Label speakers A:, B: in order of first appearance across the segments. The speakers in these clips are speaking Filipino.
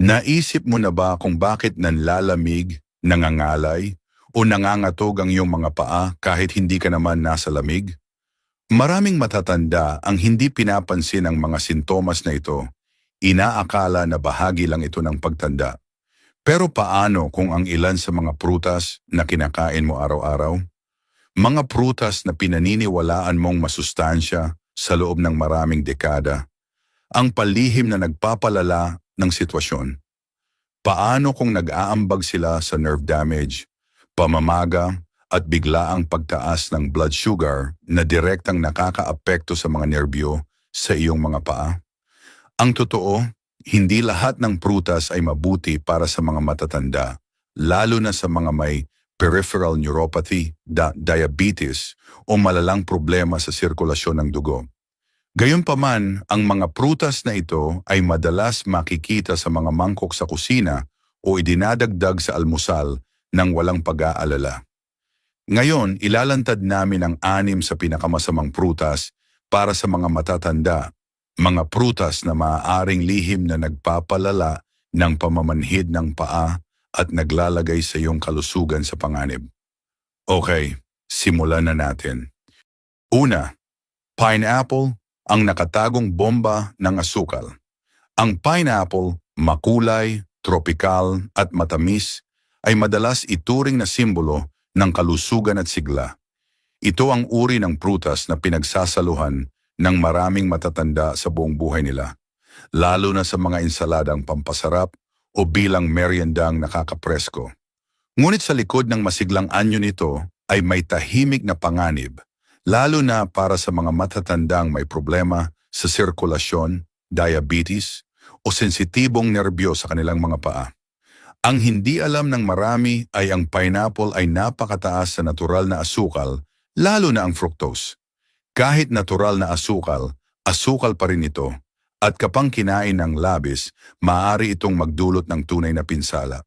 A: Naisip mo na ba kung bakit nanlalamig, nangangalay, o nangangatog ang iyong mga paa kahit hindi ka naman nasa lamig? Maraming matatanda ang hindi pinapansin ang mga sintomas na ito. Inaakala na bahagi lang ito ng pagtanda. Pero paano kung ang ilan sa mga prutas na kinakain mo araw-araw? Mga prutas na pinaniniwalaan mong masustansya sa loob ng maraming dekada, ang palihim na nagpapalala ng sitwasyon. Paano kung nag-aambag sila sa nerve damage, pamamaga at biglaang pagtaas ng blood sugar na direktang nakakaapekto sa mga nerbyo sa iyong mga paa? Ang totoo, hindi lahat ng prutas ay mabuti para sa mga matatanda, lalo na sa mga may peripheral neuropathy, diabetes o malalang problema sa sirkulasyon ng dugo. Gayunpaman, ang mga prutas na ito ay madalas makikita sa mga mangkok sa kusina o idinadagdag sa almusal nang walang pag-aalala. Ngayon, ilalantad namin ang 6 sa pinakamasamang prutas para sa mga matatanda, mga prutas na maaaring lihim na nagpapalala ng pamamanhid ng paa at naglalagay sa iyong kalusugan sa panganib. Okay, simulan na natin. Una, pineapple, ang nakatagong bomba ng asukal. Ang pineapple, makulay, tropikal at matamis, ay madalas ituring na simbolo ng kalusugan at sigla. Ito ang uri ng prutas na pinagsasaluhan ng maraming matatanda sa buong buhay nila, lalo na sa mga ensaladang pampasarap o bilang meriendang nakakapresko. Ngunit sa likod ng masiglang anyo nito ay may tahimik na panganib, lalo na para sa mga matatandang may problema sa sirkulasyon, diabetes, o sensitibong nerbyo sa kanilang mga paa. Ang hindi alam ng marami ay ang pineapple ay napakataas sa natural na asukal, lalo na ang fructose. Kahit natural na asukal, asukal pa rin ito, at kapag kinain ng labis, maaari itong magdulot ng tunay na pinsala.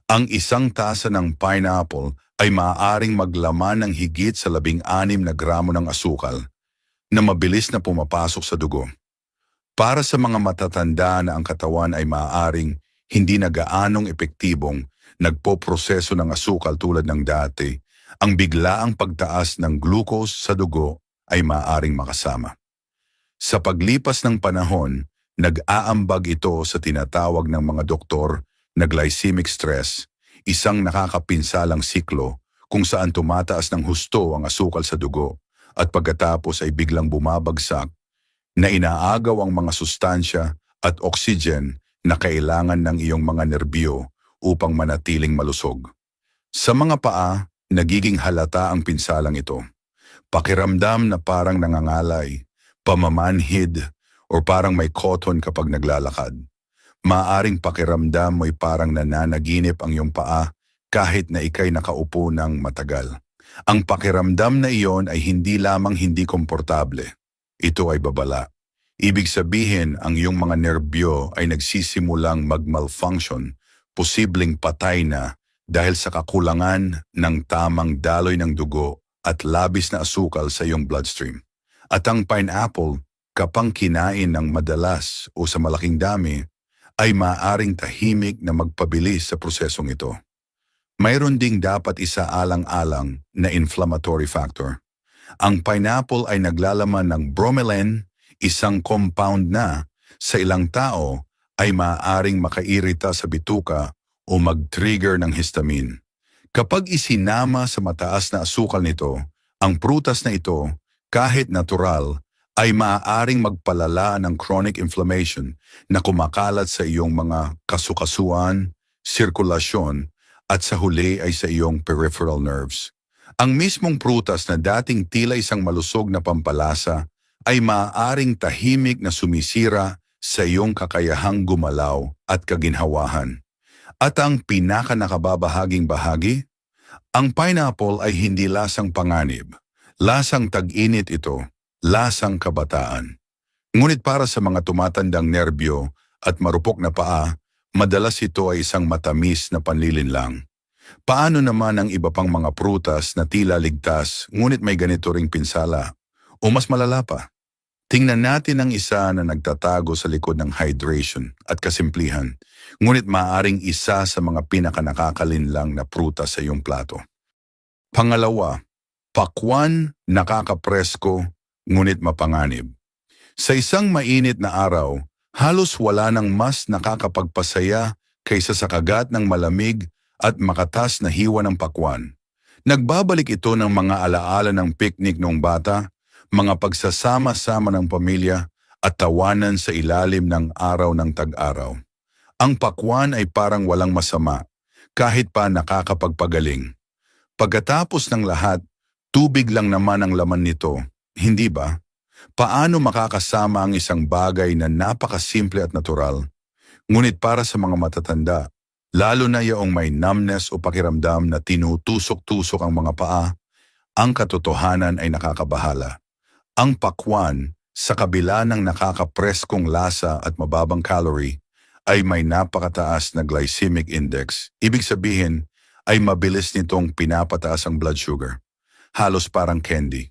A: Ang isang tasa ng pineapple ay maaaring maglaman ng higit sa 16 na gramo ng asukal na mabilis na pumapasok sa dugo. Para sa mga matatanda na ang katawan ay maaaring hindi na gaanong epektibong nagpoproseso ng asukal tulad ng dati, ang biglaang pagtaas ng glucose sa dugo ay maaaring makasama. Sa paglipas ng panahon, nag-aambag ito sa tinatawag ng mga doktor na glycemic stress, isang nakakapinsalang siklo kung saan tumataas ng husto ang asukal sa dugo at pagkatapos ay biglang bumabagsak na inaagaw ang mga sustansya at oxygen na kailangan ng iyong mga nerbyo upang manatiling malusog. Sa mga paa, nagiging halata ang pinsalang ito. Pakiramdam na parang nangangalay, pamamanhid, o parang may cotton kapag naglalakad. Maaring pakiramdam mo'y parang nananaginip ang iyong paa kahit na ika'y nakaupo ng matagal. Ang pakiramdam na iyon ay hindi lamang hindi komportable. Ito ay babala. Ibig sabihin ang iyong mga nerbyo ay nagsisimulang mag-malfunction, posibleng patay na dahil sa kakulangan ng tamang daloy ng dugo at labis na asukal sa iyong bloodstream. At ang pineapple, kapang kinain ng madalas o sa malaking dami, ay maaaring tahimik na magpabilis sa prosesong ito. Mayroon ding dapat isaalang-alang na inflammatory factor. Ang pineapple ay naglalaman ng bromelain, isang compound na sa ilang tao ay maaaring makairita sa bituka o mag-trigger ng histamine. Kapag isinama sa mataas na asukal nito, ang prutas na ito, kahit natural, ay maaaring magpalala ng chronic inflammation na kumakalat sa iyong mga kasukasuan, sirkulasyon, at sa huli ay sa iyong peripheral nerves. Ang mismong prutas na dating tila isang malusog na pampalasa ay maaaring tahimik na sumisira sa iyong kakayahang gumalaw at kaginhawahan. At ang pinakanakababahaging bahagi, ang pineapple ay hindi lasang panganib. Lasang tag-init ito, lasang kabataan. Ngunit para sa mga tumatandang nerbyo at marupok na paa, madalas ito ay isang matamis na panlilinlang. Paano naman ang iba pang mga prutas na tila ligtas ngunit may ganito ring pinsala? O mas malala pa? Tingnan natin ang isa na nagtatago sa likod ng hydration at kasimplihan, ngunit maaaring isa sa mga pinakanakakalinlang na prutas sa iyong plato. Pangalawa, pakwan, nakakapresko, ngunit mapanganib. Sa isang mainit na araw, halos wala nang mas nakakapagpasaya kaysa sa kagat ng malamig at makatas na hiwa ng pakwan. Nagbabalik ito ng mga alaala ng picnic noong bata, mga pagsasama-sama ng pamilya at tawanan sa ilalim ng araw ng tag-araw. Ang pakwan ay parang walang masama, kahit pa nakakapagpagaling. Pagkatapos ng lahat, tubig lang naman ang laman nito, hindi ba? Paano makakasama ang isang bagay na napakasimple at natural? Ngunit para sa mga matatanda, lalo na yaong may numbness o pakiramdam na tinutusok-tusok ang mga paa, ang katotohanan ay nakakabahala. Ang pakwan, sa kabila ng nakakapreskong lasa at mababang calorie, ay may napakataas na glycemic index. Ibig sabihin, ay mabilis nitong pinapataas ang blood sugar. Halos parang candy.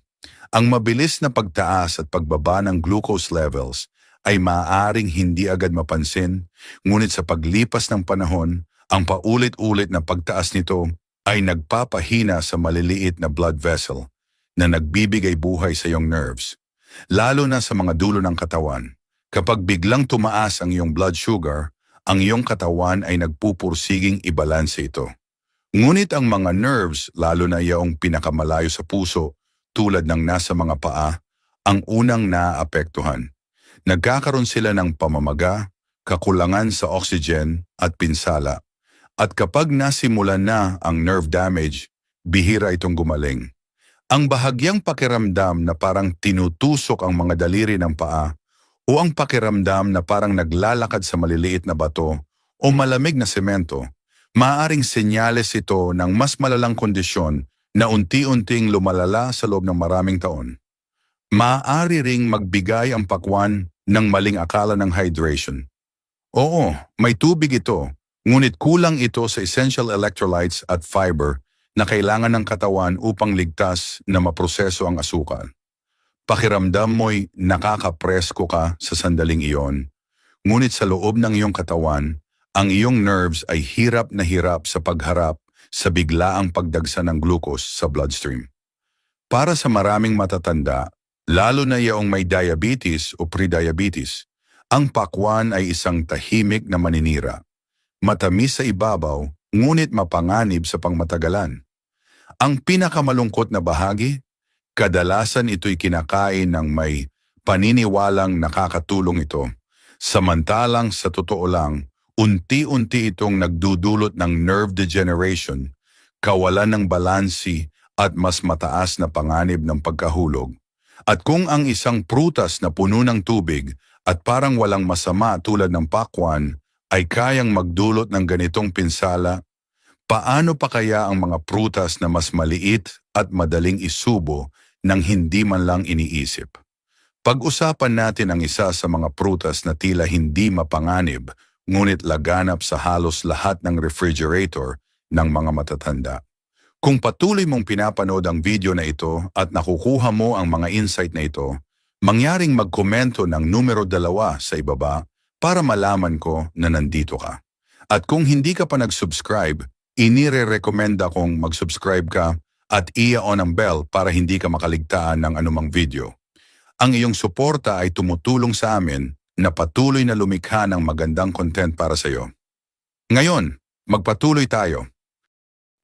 A: Ang mabilis na pagtaas at pagbaba ng glucose levels ay maaaring hindi agad mapansin, ngunit sa paglipas ng panahon, ang paulit-ulit na pagtaas nito ay nagpapahina sa maliliit na blood vessel na nagbibigay buhay sa iyong nerves, lalo na sa mga dulo ng katawan. Kapag biglang tumaas ang iyong blood sugar, ang iyong katawan ay nagpupursiging ibalanse ito. Ngunit ang mga nerves, lalo na iyong pinakamalayo sa puso, tulad ng nasa mga paa, ang unang naaapektuhan. Nagkakaroon sila ng pamamaga, kakulangan sa oxygen at pinsala. At kapag nasimulan na ang nerve damage, bihira itong gumaling. Ang bahagyang pakiramdam na parang tinutusok ang mga daliri ng paa o ang pakiramdam na parang naglalakad sa maliliit na bato o malamig na semento, maaaring senyales ito ng mas malalang kondisyon na unti-unting lumalala sa loob ng maraming taon. Maaari ring magbigay ang pakwan ng maling akala ng hydration. Oo, may tubig ito, ngunit kulang ito sa essential electrolytes at fiber na kailangan ng katawan upang ligtas na maproseso ang asukal. Pakiramdam mo'y nakakapresko ka sa sandaling iyon, ngunit sa loob ng iyong katawan, ang iyong nerves ay hirap na hirap sa pagharap sa biglaang pagdagsa ng glucose sa bloodstream. Para sa maraming matatanda, lalo na yaong may diabetes o prediabetes, ang pakwan ay isang tahimik na maninira. Matamis sa ibabaw, ngunit mapanganib sa pangmatagalan. Ang pinakamalungkot na bahagi, kadalasan ito'y kinakain ng may paniniwalang nakakatulong ito. Samantalang sa totoo lang, unti-unti itong nagdudulot ng nerve degeneration, kawalan ng balansi at mas mataas na panganib ng pagkahulog. At kung ang isang prutas na puno ng tubig at parang walang masama tulad ng pakwan ay kayang magdulot ng ganitong pinsala, paano pa kaya ang mga prutas na mas maliit at madaling isubo nang hindi man lang iniisip? Pag-usapan natin ang isa sa mga prutas na tila hindi mapanganib, ngunit laganap sa halos lahat ng refrigerator ng mga matatanda. Kung patuloy mong pinapanood ang video na ito at nakukuha mo ang mga insight na ito, mangyaring magkomento ng numero 2 sa ibaba para malaman ko na nandito ka. At kung hindi ka pa nag-subscribe, inire-recommenda kong mag-subscribe ka at i-on ang bell para hindi ka makaligtaan ng anumang video. Ang iyong suporta ay tumutulong sa amin na patuloy na lumikha ng magandang content para sa iyo. Ngayon, magpatuloy tayo.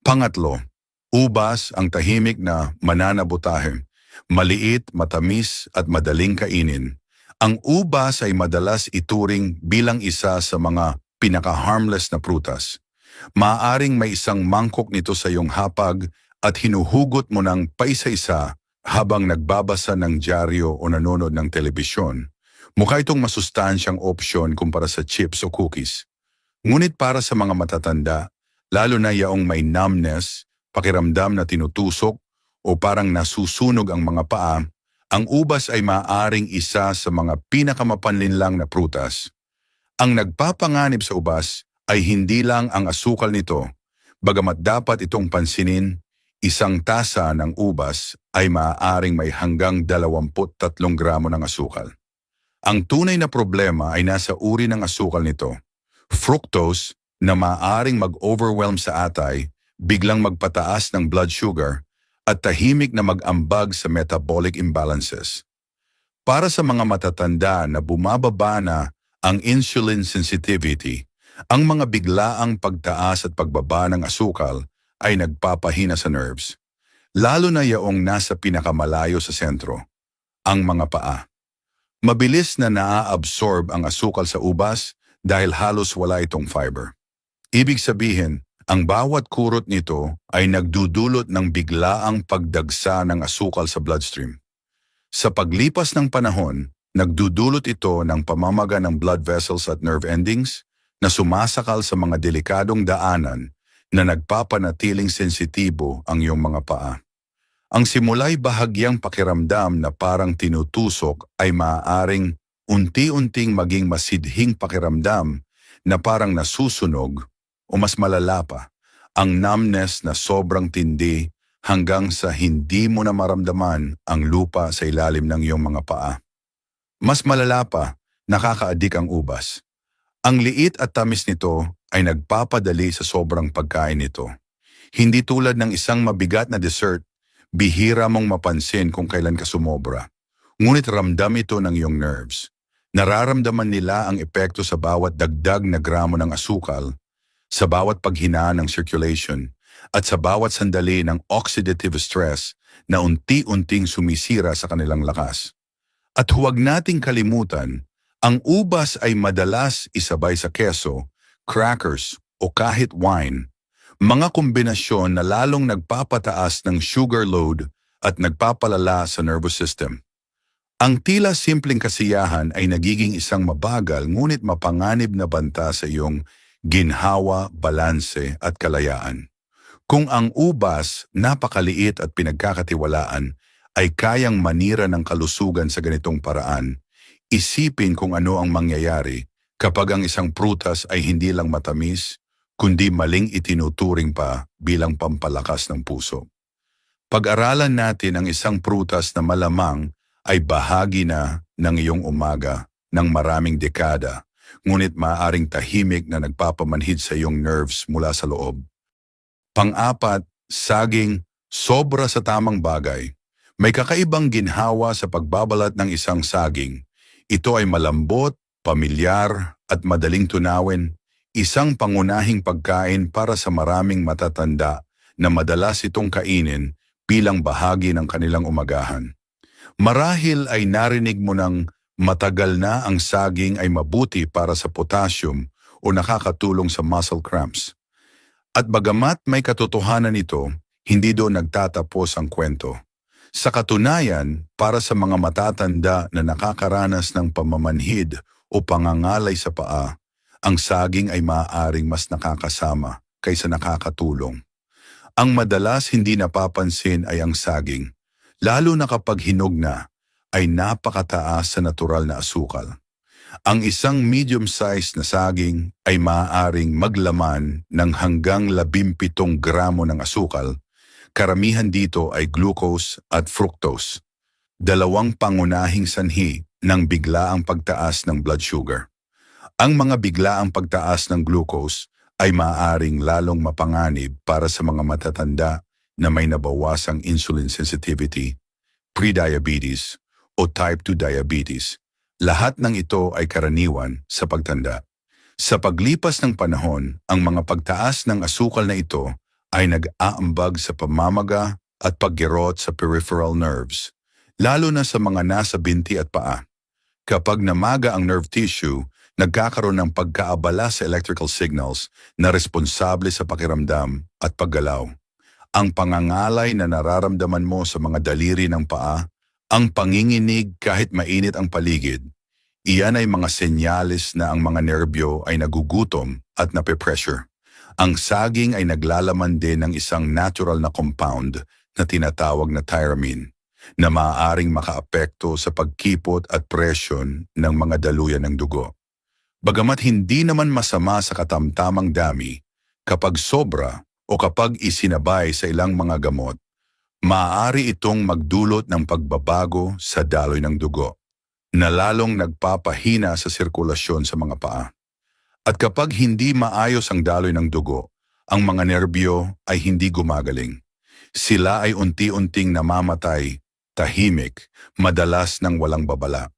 A: Pangatlo, ubas ang tahimik na mananabutahe. Maliit, matamis at madaling kainin. Ang ubas ay madalas ituring bilang isa sa mga pinaka-harmless na prutas. Maaaring may isang mangkok nito sa iyong hapag at hinuhugot mo ng paisa-isa habang nagbabasa ng dyaryo o nanonood ng telebisyon. Mukha itong masustansyang opsyon kumpara sa chips o cookies. Ngunit para sa mga matatanda, lalo na yaong may numbness, pakiramdam na tinutusok o parang nasusunog ang mga paa, ang ubas ay maaaring isa sa mga pinakamapanlinlang na prutas. Ang nagpapanganib sa ubas ay hindi lang ang asukal nito, bagamat dapat itong pansinin, Isang tasa ng ubas ay maaaring may hanggang 23 gramo ng asukal. Ang tunay na problema ay nasa uri ng asukal nito. Fructose na maaaring mag-overwhelm sa atay, biglang magpataas ng blood sugar, at tahimik na mag-ambag sa metabolic imbalances. Para sa mga matatanda na bumababa na ang insulin sensitivity, ang mga biglaang pagtaas at pagbaba ng asukal ay nagpapahina sa nerves, lalo na yaong nasa pinakamalayo sa sentro, ang mga paa. Mabilis na naa-absorb ang asukal sa ubas dahil halos wala itong fiber. Ibig sabihin, ang bawat kurot nito ay nagdudulot ng biglaang pagdagsa ng asukal sa bloodstream. Sa paglipas ng panahon, nagdudulot ito ng pamamaga ng blood vessels at nerve endings na sumasakal sa mga delikadong daanan na nagpapanatiling sensitibo ang iyong mga paa. Ang simula'y bahagyang pakiramdam na parang tinutusok ay maaaring unti-unting maging masidhing pakiramdam na parang nasusunog o mas malala pa, ang numbness na sobrang tindi hanggang sa hindi mo na maramdaman ang lupa sa ilalim ng iyong mga paa. Mas malala pa, nakakaadik ang ubas. Ang liit at tamis nito ay nagpapadali sa sobrang pagkain nito. Hindi tulad ng isang mabigat na dessert, bihira mong mapansin kung kailan ka sumobra. Ngunit ramdam ito ng iyong nerves. Nararamdaman nila ang epekto sa bawat dagdag na gramo ng asukal, sa bawat paghinaan ng circulation, at sa bawat sandali ng oxidative stress na unti-unting sumisira sa kanilang lakas. At huwag nating kalimutan, ang ubas ay madalas isabay sa keso, crackers o kahit wine, mga kombinasyon na lalong nagpapataas ng sugar load at nagpapalala sa nervous system. Ang tila simpleng kasiyahan ay nagiging isang mabagal ngunit mapanganib na banta sa iyong ginhawa, balanse at kalayaan. Kung ang ubas, napakaliit at pinagkakatiwalaan, ay kayang manira ng kalusugan sa ganitong paraan, isipin kung ano ang mangyayari kapag ang isang prutas ay hindi lang matamis, kundi maling itinuturing pa bilang pampalakas ng puso. Pag-aralan natin ang isang prutas na malamang ay bahagi na ng iyong umaga ng maraming dekada, ngunit maaaring tahimik na nagpapamanhid sa iyong nerves mula sa loob. Pang-apat, saging, sobra sa tamang bagay. May kakaibang ginhawa sa pagbabalat ng isang saging. Ito ay malambot, pamilyar, at madaling tunawin. Isang pangunahing pagkain para sa maraming matatanda na madalas itong kainin bilang bahagi ng kanilang umagahan. Marahil ay narinig mo ng matagal na ang saging ay mabuti para sa potassium o nakakatulong sa muscle cramps. At bagamat may katotohanan ito, hindi doon nagtatapos ang kwento. Sa katunayan, para sa mga matatanda na nakakaranas ng pamamanhid o pangangalay sa paa, ang saging ay maaaring mas nakakasama kaysa nakakatulong. Ang madalas hindi napapansin ay ang saging, lalo na kapag hinog na, ay napakataas sa natural na asukal. Ang isang medium-sized na saging ay maaaring maglaman ng hanggang 17 gramo ng asukal. Karamihan dito ay glucose at fructose, dalawang pangunahing sanhi ng biglaang pagtaas ng blood sugar. Ang mga biglaang pagtaas ng glucose ay maaaring lalong mapanganib para sa mga matatanda na may nabawasang insulin sensitivity, prediabetes o type 2 diabetes. Lahat ng ito ay karaniwan sa pagtanda. Sa paglipas ng panahon, ang mga pagtaas ng asukal na ito ay nag-aambag sa pamamaga at paggirot sa peripheral nerves, lalo na sa mga nasa binti at paa. Kapag namaga ang nerve tissue, nagkakaroon ng pagkaabala sa electrical signals na responsable sa pakiramdam at paggalaw. Ang pangangalay na nararamdaman mo sa mga daliri ng paa, ang panginginig kahit mainit ang paligid, iyan ay mga senyales na ang mga nerbyo ay nagugutom at nape-pressure. Ang saging ay naglalaman din ng isang natural na compound na tinatawag na tyramine, na maaaring makaapekto sa pagkipot at presyon ng mga daluyan ng dugo. Bagamat hindi naman masama sa katamtamang dami, kapag sobra o kapag isinabay sa ilang mga gamot, maaari itong magdulot ng pagbabago sa daloy ng dugo na lalong nagpapahina sa sirkulasyon sa mga paa. At kapag hindi maayos ang daloy ng dugo, ang mga nerbyo ay hindi gumagaling. Sila ay unti-unting namamatay, tahimik, madalas ng walang babala.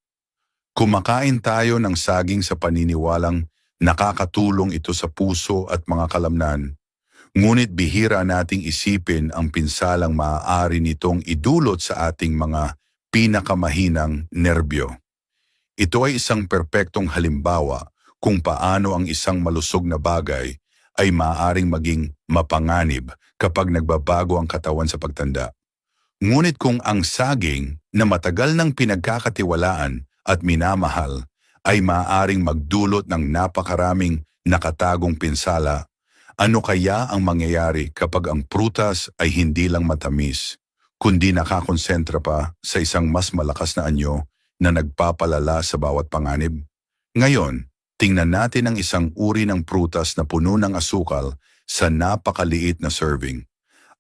A: Kumakain tayo ng saging sa paniniwalang nakakatulong ito sa puso at mga kalamnan, ngunit bihira nating isipin ang pinsalang maaari nitong idulot sa ating mga pinakamahinang nerbyo. Ito ay isang perpektong halimbawa kung paano ang isang malusog na bagay ay maaaring maging mapanganib kapag nagbabago ang katawan sa pagtanda. Ngunit kung ang saging na matagal nang pinagkakatiwalaan at minamahal ay maaaring magdulot ng napakaraming nakatagong pinsala, ano kaya ang mangyayari kapag ang prutas ay hindi lang matamis, kundi nakakonsentra pa sa isang mas malakas na anyo na nagpapalala sa bawat panganib? Ngayon, tingnan natin ang isang uri ng prutas na puno ng asukal sa napakaliit na serving.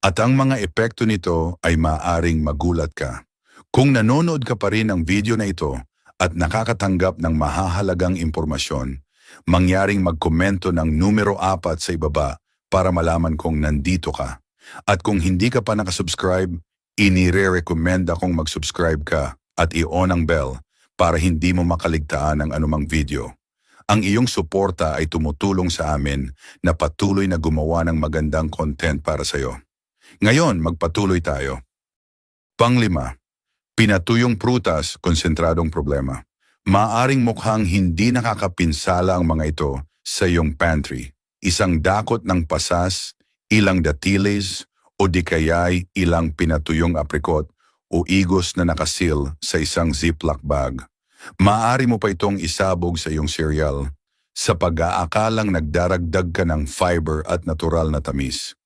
A: At ang mga epekto nito ay maaring magulat ka. Kung nanonood ka pa rin ng video na ito at nakakatanggap ng mahahalagang impormasyon, mangyaring magkomento ng numero 4 sa ibaba para malaman kong nandito ka. At kung hindi ka pa nakasubscribe, inire-recommend akong mag-subscribe ka at i-on ang bell para hindi mo makaligtaan ng anumang video. Ang iyong suporta ay tumutulong sa amin na patuloy na gumawa ng magandang content para sa iyo. Ngayon, magpatuloy tayo. Panglima, pinatuyong prutas, konsentradong problema. Maaring mukhang hindi nakakapinsala ang mga ito sa iyong pantry. Isang dakot ng pasas, ilang datiles, o di kaya'y ilang pinatuyong aprikot o igos na nakasil sa isang ziplock bag. Maaari mo pa itong isabog sa iyong cereal sa pag-aakalang nagdaragdag ka ng fiber at natural na tamis.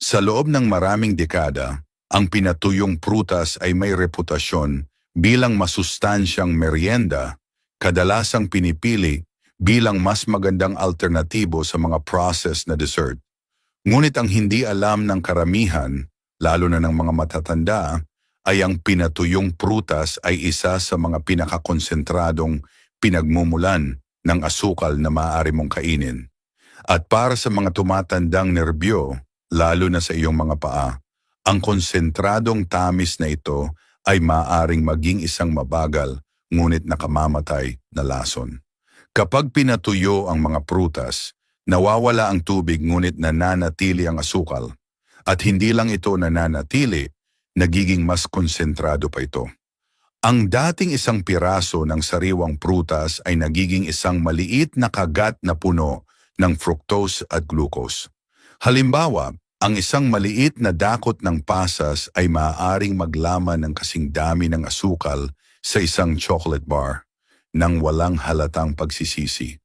A: Sa loob ng maraming dekada, ang pinatuyong prutas ay may reputasyon bilang masustansyang merienda, kadalasang pinipili bilang mas magandang alternatibo sa mga processed na dessert. Ngunit ang hindi alam ng karamihan, lalo na ng mga matatanda, ay ang pinatuyong prutas ay isa sa mga pinakakonsentradong pinagmumulan ng asukal na maaari mong kainin. At para sa mga tumatandang nerbyo, lalo na sa iyong mga paa, ang konsentradong tamis na ito ay maaaring maging isang mabagal ngunit nakamamatay na lason. Kapag pinatuyo ang mga prutas, nawawala ang tubig ngunit nananatili ang asukal. At hindi lang ito nananatili, nagiging mas konsentrado pa ito. Ang dating isang piraso ng sariwang prutas ay nagiging isang maliit na kagat na puno ng fructose at glucose. Halimbawa, ang isang maliit na dakot ng pasas ay maaaring maglaman ng kasing dami ng asukal sa isang chocolate bar nang walang halatang pagsisisi.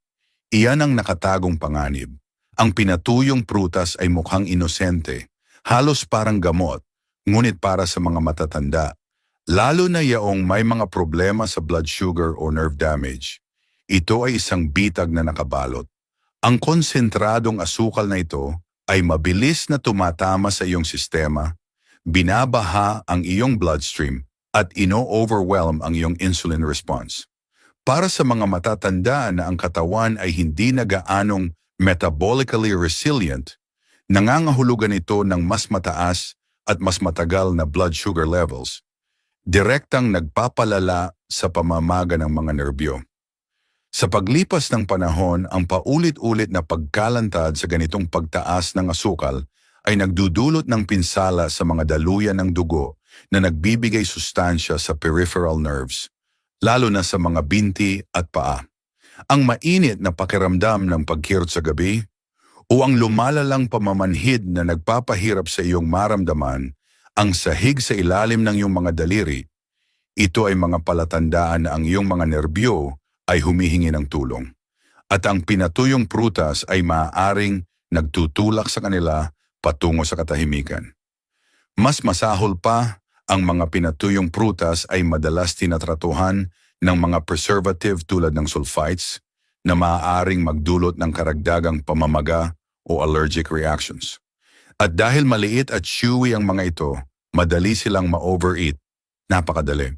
A: Iyan ang nakatagong panganib. Ang pinatuyong prutas ay mukhang inosente, halos parang gamot, ngunit para sa mga matatanda, lalo na yaong may mga problema sa blood sugar o nerve damage, ito ay isang bitag na nakabalot. Ang konsentradong asukal na ito ay mabilis na tumatama sa iyong sistema, binabaha ang iyong bloodstream at ino-overwhelm ang iyong insulin response. Para sa mga matatanda na ang katawan ay hindi na gaanong metabolically resilient, nangangahulugan ito ng mas mataas at mas matagal na blood sugar levels, direktang nagpapalala sa pamamaga ng mga nerbyo. Sa paglipas ng panahon, ang paulit-ulit na pagkalantad sa ganitong pagtaas ng asukal ay nagdudulot ng pinsala sa mga daluyan ng dugo na nagbibigay sustansya sa peripheral nerves, lalo na sa mga binti at paa. Ang mainit na pakiramdam ng pagkirot sa gabi o ang lumalalang pamamanhid na nagpapahirap sa iyong maramdaman, ang sahig sa ilalim ng iyong mga daliri, ito ay mga palatandaan na ang iyong mga nerbyo ay humihingi ng tulong. At ang pinatuyong prutas ay maaaring nagtutulak sa kanila patungo sa katahimikan. Mas masahol pa, ang mga pinatuyong prutas ay madalas tinatratuhan ng mga preservative tulad ng sulfites na maaaring magdulot ng karagdagang pamamaga o allergic reactions. At dahil maliit at chewy ang mga ito, madali silang ma-overeat. Napakadali.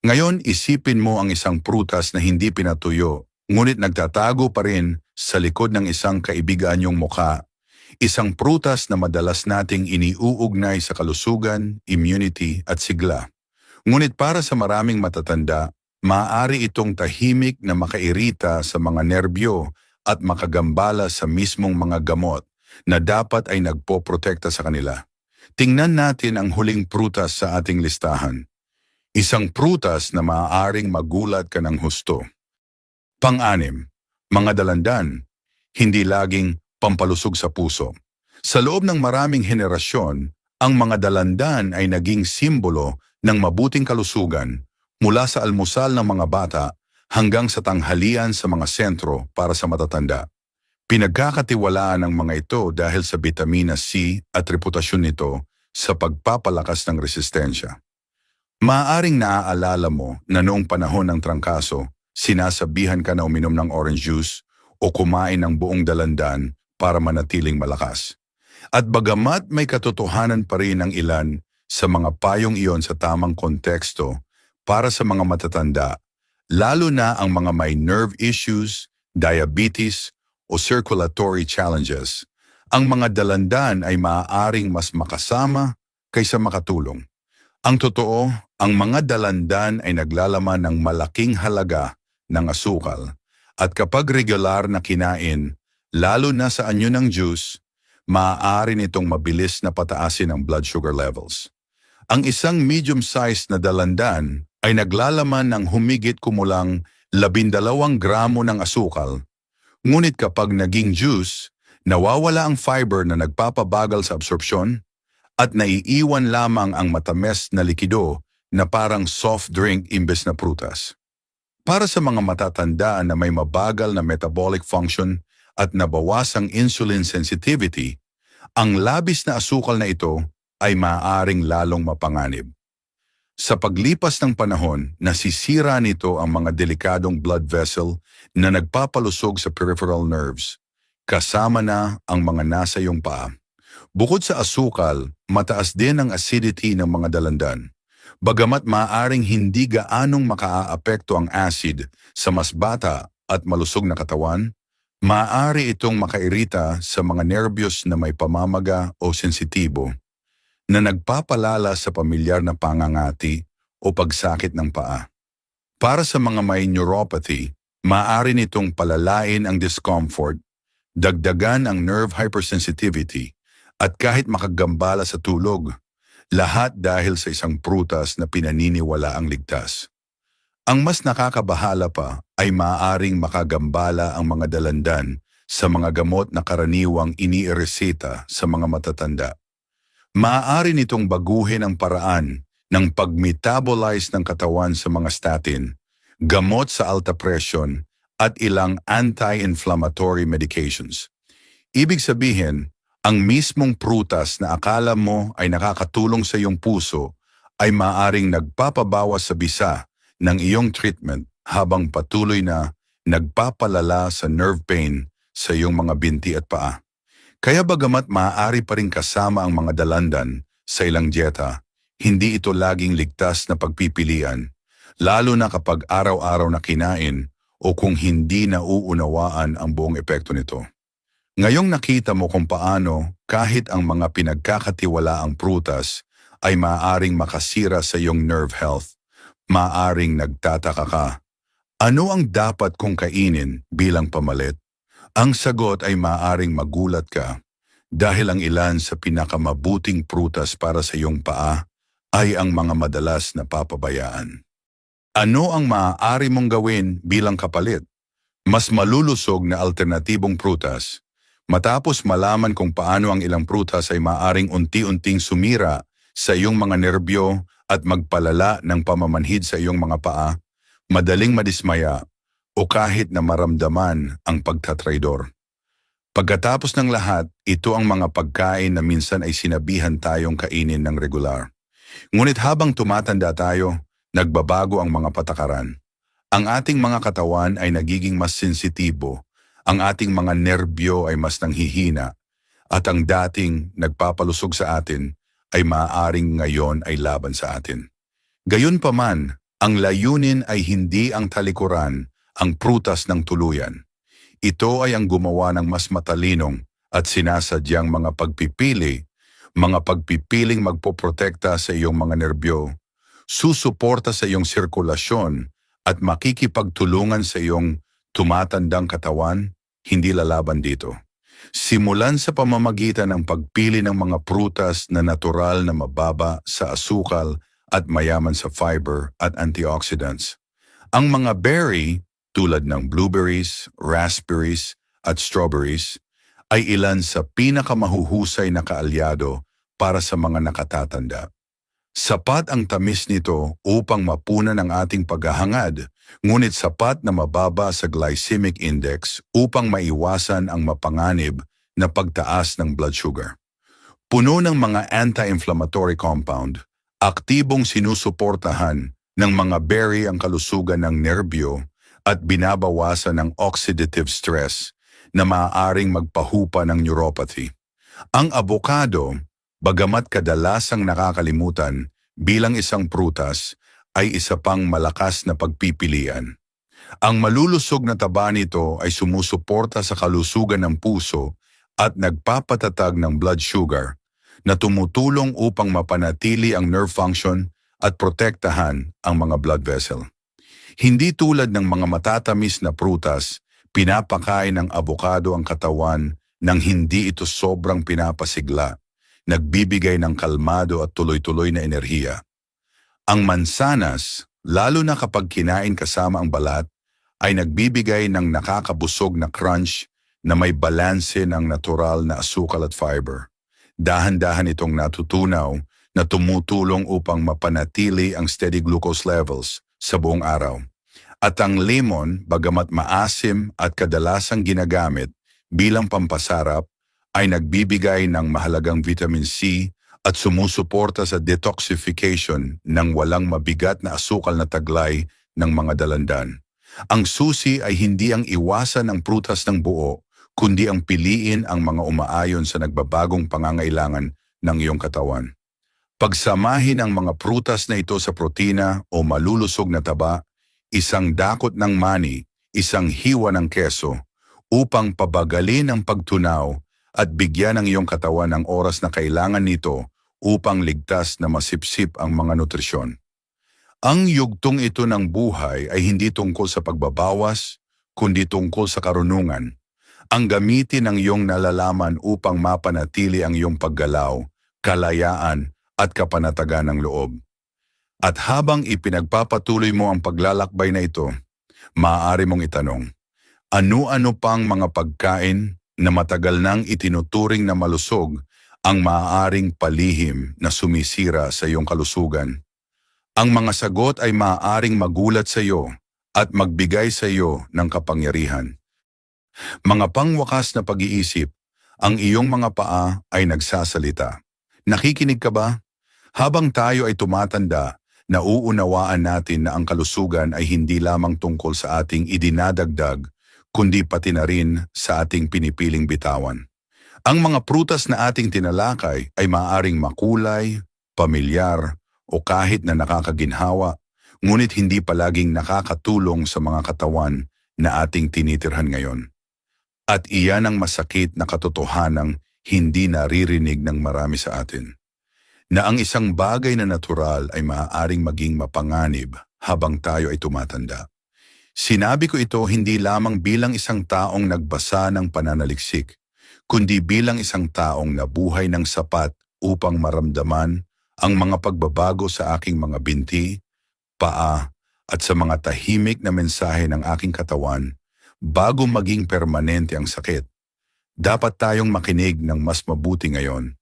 A: Ngayon, isipin mo ang isang prutas na hindi pinatuyo, ngunit nagtatago pa rin sa likod ng isang kaibigan niyong mukha. Isang prutas na madalas nating iniuugnay sa kalusugan, immunity at sigla. Ngunit para sa maraming matatanda, maaari itong tahimik na makairita sa mga nerbyo at makagambala sa mismong mga gamot na dapat ay nagpoprotekta sa kanila. Tingnan natin ang huling prutas sa ating listahan. Isang prutas na maaaring magulat ka ng husto. Pang-anim, mga dalandan, hindi laging pampalusog sa puso. Sa loob ng maraming henerasyon, ang mga dalandan ay naging simbolo ng mabuting kalusugan mula sa almusal ng mga bata hanggang sa tanghalian sa mga sentro para sa matatanda. Pinagkakatiwalaan ng mga ito dahil sa bitamina C at reputasyon nito sa pagpapalakas ng resistensya. Maaaring naaalala mo na noong panahon ng trangkaso, sinasabihan ka na uminom ng orange juice o kumain ng buong dalandan para manatiling malakas. At bagamat may katotohanan pa rin ang ilan sa mga payong iyon sa tamang konteksto para sa mga matatanda, lalo na ang mga may nerve issues, diabetes o circulatory challenges, ang mga dalandan ay maaaring mas makasama kaysa makatulong. Ang totoo, ang mga dalandan ay naglalaman ng malaking halaga ng asukal at kapag regular na kinain, lalo na sa anyo ng juice, maaari nitong mabilis na pataasin ang blood sugar levels. Ang isang medium-sized na dalandan ay naglalaman ng humigit kumulang 12 gramo ng asukal. Ngunit kapag naging juice, nawawala ang fiber na nagpapabagal sa absorpsyon at naiiwan lamang ang matamis na likido na parang soft drink imbes na prutas. Para sa mga matatanda na may mabagal na metabolic function at nabawasang insulin sensitivity, ang labis na asukal na ito ay maaaring lalong mapanganib. Sa paglipas ng panahon, nasisira nito ang mga delikadong blood vessel na nagpapalusog sa peripheral nerves, kasama na ang mga nasa iyong paa. Bukod sa asukal, mataas din ang acidity ng mga dalandan. Bagamat maaaring hindi gaanong makaaapekto ang acid sa mas bata at malusog na katawan, maaari itong makairita sa mga nervyos na may pamamaga o sensitibo na nagpapalala sa pamilyar na pangangati o pagsakit ng paa. Para sa mga may neuropathy, maaari nitong palalain ang discomfort, dagdagan ang nerve hypersensitivity, at kahit makagambala sa tulog, lahat dahil sa isang prutas na pinaniniwala ang ligtas. Ang mas nakakabahala pa ay maaaring makagambala ang mga dalandan sa mga gamot na karaniwang iniireseta sa mga matatanda. Maaari nitong baguhin ang paraan ng pag-metabolize ng katawan sa mga statin, gamot sa alta presyon at ilang anti-inflammatory medications. Ibig sabihin, ang mismong prutas na akala mo ay nakakatulong sa iyong puso ay maaaring nagpapabawas sa bisa ng iyong treatment habang patuloy na nagpapalala sa nerve pain sa iyong mga binti at paa. Kaya bagamat maaari pa rin kasama ang mga dalandan sa ilang dieta, hindi ito laging ligtas na pagpipilian, lalo na kapag araw-araw na kinain o kung hindi nauunawaan ang buong epekto nito. Ngayong nakita mo kung paano kahit ang mga pinagkakatiwalaang prutas ay maaaring makasira sa iyong nerve health, maaaring nagtataka ka. Ano ang dapat kong kainin bilang pamalit? Ang sagot ay maaaring magulat ka dahil ang ilan sa pinakamabuting prutas para sa iyong paa ay ang mga madalas na papabayaan. Ano ang maaari mong gawin bilang kapalit? Mas malulusog na alternatibong prutas. Matapos malaman kung paano ang ilang prutas ay maaaring unti-unting sumira sa iyong mga nerbyo at magpalala ng pamamanhid sa iyong mga paa, madaling madismaya o kahit na maramdaman ang pagtatraidor. Pagkatapos ng lahat, ito ang mga pagkain na minsan ay sinabihan tayong kainin ng regular. Ngunit habang tumatanda tayo, nagbabago ang mga patakaran. Ang ating mga katawan ay nagiging mas sensitibo, ang ating mga nerbyo ay mas nanghihina, At ang dating nagpapalusog sa atin ay maaaring ngayon ay laban sa atin. Gayunpaman, ang layunin ay hindi ang talikuran, ang prutas ng tuluyan. Ito ay ang gumawa ng mas matalinong at sinasadyang mga pagpipiling magpoprotekta sa iyong mga nerbyo, susuporta sa iyong sirkulasyon at makikipagtulungan sa iyong tumatandang katawan, hindi lalaban dito. Simulan sa pamamagitan ng pagpili ng mga prutas na natural na mababa sa asukal at mayaman sa fiber at antioxidants. Ang mga berry tulad ng blueberries, raspberries at strawberries ay ilan sa pinakamahuhusay na kaalyado para sa mga nakatatanda. Sapat ang tamis nito upang mapunan ang ating paghahangad, ngunit sapat na mababa sa glycemic index upang maiwasan ang mapanganib na pagtaas ng blood sugar. Puno ng mga anti-inflammatory compound, aktibong sinusuportahan ng mga berry ang kalusugan ng nerbyo at binabawasan ng oxidative stress na maaaring magpahupa ng neuropathy. Ang avocado, bagamat kadalasang nakakalimutan bilang isang prutas, ay isa pang malakas na pagpipilian. Ang malulusog na taba nito ay sumusuporta sa kalusugan ng puso at nagpapatatag ng blood sugar na tumutulong upang mapanatili ang nerve function at protektahan ang mga blood vessel. Hindi tulad ng mga matatamis na prutas, pinapakain ng avocado ang katawan nang hindi ito sobrang pinapasigla, nagbibigay ng kalmado at tuloy-tuloy na enerhiya. Ang mansanas, lalo na kapag kinain kasama ang balat, ay nagbibigay ng nakakabusog na crunch na may balanse ng natural na asukal at fiber. Dahan-dahan itong natutunaw na tumutulong upang mapanatili ang steady glucose levels sa buong araw. At ang lemon, bagamat maasim at kadalasang ginagamit bilang pampasarap, ay nagbibigay ng mahalagang vitamin C at sumusuporta sa detoxification ng walang mabigat na asukal na taglay ng mga dalandan. Ang susi ay hindi ang iwasan ng prutas ng buo, kundi ang piliin ang mga umaayon sa nagbabagong pangangailangan ng iyong katawan. Pagsamahin ang mga prutas na ito sa protina o malulusog na taba, isang dakot ng mani, isang hiwa ng keso, upang pabagalin ang pagtunaw at bigyan ng iyong katawan ng oras na kailangan nito upang ligtas na masipsip ang mga nutrisyon. Ang yugtong ito ng buhay ay hindi tungkol sa pagbabawas, kundi tungkol sa karunungan. Ang gamitin ng iyong nalalaman upang mapanatili ang iyong paggalaw, kalayaan at kapanatagan ng loob. At habang ipinagpapatuloy mo ang paglalakbay na ito, maaari mong itanong, ano-ano pang mga pagkain na matagal nang itinuturing na malusog ang maaaring palihim na sumisira sa iyong kalusugan? Ang mga sagot ay maaaring magulat sa iyo at magbigay sa iyo ng kapangyarihan. Mga pangwakas na pag-iisip, ang iyong mga paa ay nagsasalita. Nakikinig ka ba? Habang tayo ay tumatanda, nauunawaan natin na ang kalusugan ay hindi lamang tungkol sa ating idinadagdag, kundi pati na rin sa ating pinipiling bitawan. Ang mga prutas na ating tinalakay ay maaaring makulay, pamilyar, o kahit na nakakaginhawa, ngunit hindi palaging nakakatulong sa mga katawan na ating tinitirhan ngayon. At iyan ang masakit na katotohanang hindi naririnig ng marami sa atin. Na ang isang bagay na natural ay maaaring maging mapanganib habang tayo ay tumatanda. Sinabi ko ito hindi lamang bilang isang taong nagbasa ng pananaliksik, kundi bilang isang taong nabuhay ng sapat upang maramdaman ang mga pagbabago sa aking mga binti, paa, at sa mga tahimik na mensahe ng aking katawan bago maging permanente ang sakit. Dapat tayong makinig ng mas mabuti ngayon.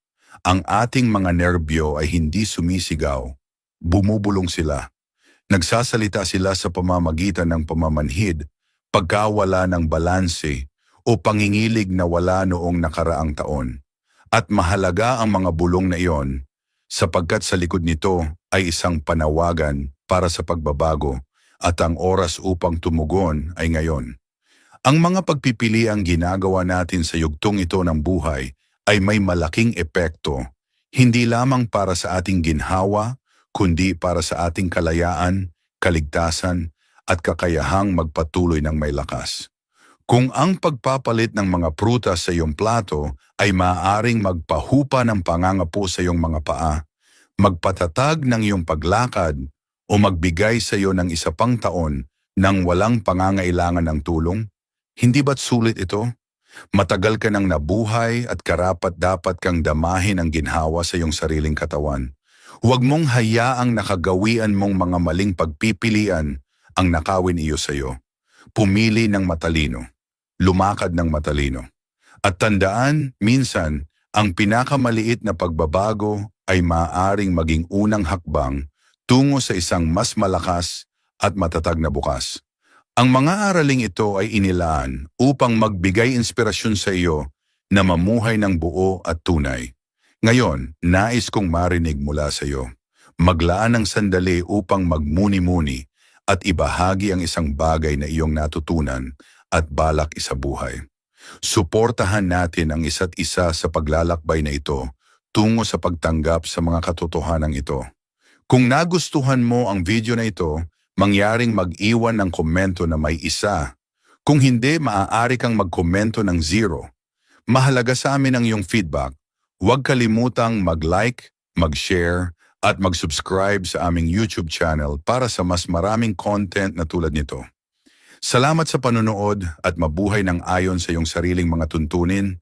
A: Ang ating mga nerbyo ay hindi sumisigaw, bumubulong sila. Nagsasalita sila sa pamamagitan ng pamamanhid, pagkawala ng balanse, o pangingilig na wala noong nakaraang taon. At mahalaga ang mga bulong na iyon, sapagkat sa likod nito ay isang panawagan para sa pagbabago at ang oras upang tumugon ay ngayon. Ang mga pagpipiliang ginagawa natin sa yugtong ito ng buhay ay may malaking epekto, hindi lamang para sa ating ginhawa, kundi para sa ating kalayaan, kaligtasan, at kakayahang magpatuloy ng may lakas. Kung ang pagpapalit ng mga prutas sa iyong plato ay maaaring magpahupa ng pangangapo sa iyong mga paa, magpatatag ng iyong paglakad, o magbigay sa iyo ng isa pang taon nang walang pangangailangan ng tulong, hindi ba't sulit ito? Matagal ka nang nabuhay at karapat-dapat kang damahin ang ginhawa sa iyong sariling katawan. Huwag mong hayaang nakagawian mong mga maling pagpipilian ang nakawin iyo sa iyo. Pumili ng matalino. Lumakad ng matalino. At tandaan, minsan, ang pinakamaliit na pagbabago ay maaaring maging unang hakbang tungo sa isang mas malakas at matatag na bukas. Ang mga araling ito ay inilaan upang magbigay inspirasyon sa iyo na mamuhay ng buo at tunay. Ngayon, nais kong marinig mula sa iyo. Maglaan ng sandali upang magmuni-muni at ibahagi ang isang bagay na iyong natutunan at balak isabuhay. Suportahan natin ang isa't isa sa paglalakbay na ito tungo sa pagtanggap sa mga katotohanan ito. Kung nagustuhan mo ang video na ito, mangyaring mag-iwan ng komento na may isa. Kung hindi, maaari kang magkomento ng 0. Mahalaga sa amin ang iyong feedback. Huwag kalimutang mag-like, mag-share, at mag-subscribe sa aming YouTube channel para sa mas maraming content na tulad nito. Salamat sa panonood at mabuhay ng ayon sa iyong sariling mga tuntunin.